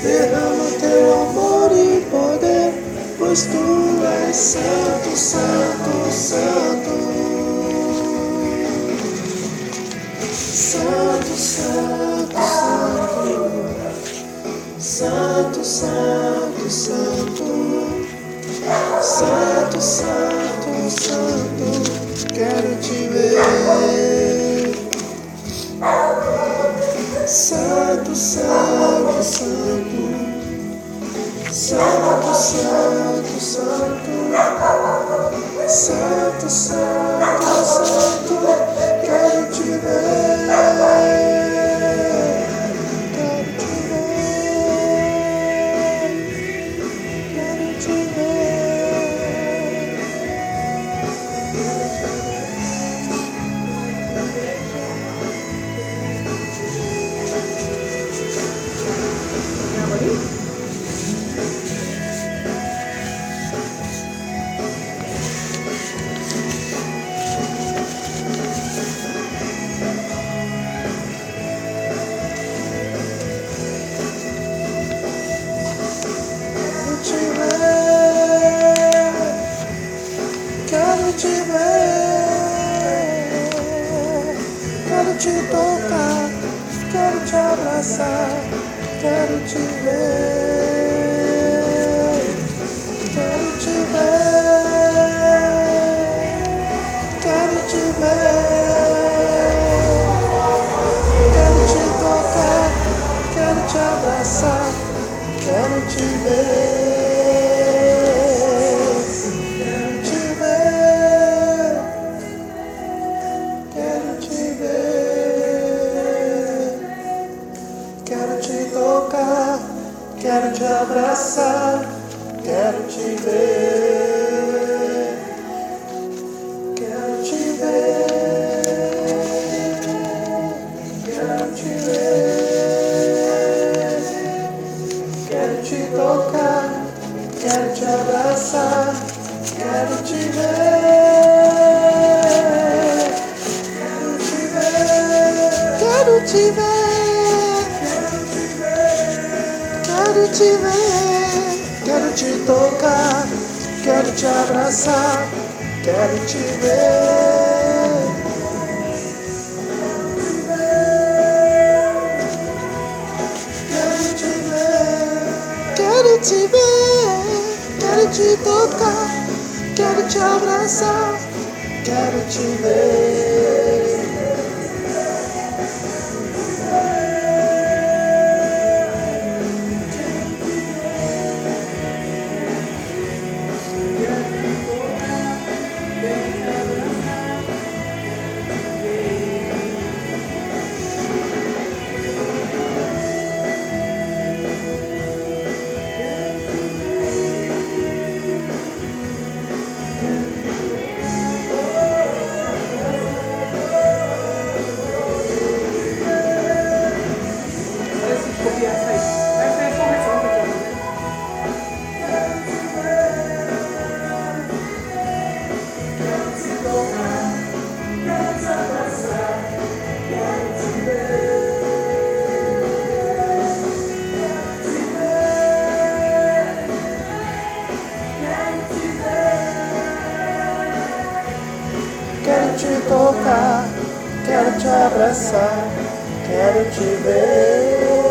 Derrama teu amor e poder, pois tu és santo, santo, santo. Santo, santo, santo. Santo, santo, santo. Santo, santo, santo. Quero te ver. Santo, santo, santo. Santo, santo, santo. Santo, santo, santo. Quero te ver. Quero te ver, quero te tocar, quero te abraçar, quero te ver, quero te ver, quero te ver, quero te tocar, quero te abraçar, quero te ver. Quero te abraçar, quero te ver, quero te ver, quero te ver, quero te tocar, quero te abraçar, quero te ver, quero te ver, quero te ver. Quero te ver, quero te tocar, quero te abraçar, quero te ver. Quero te ver, quero te ver, quero te tocar, quero te abraçar, quero te ver. Quero te tocar, quero te abraçar, quero te ver.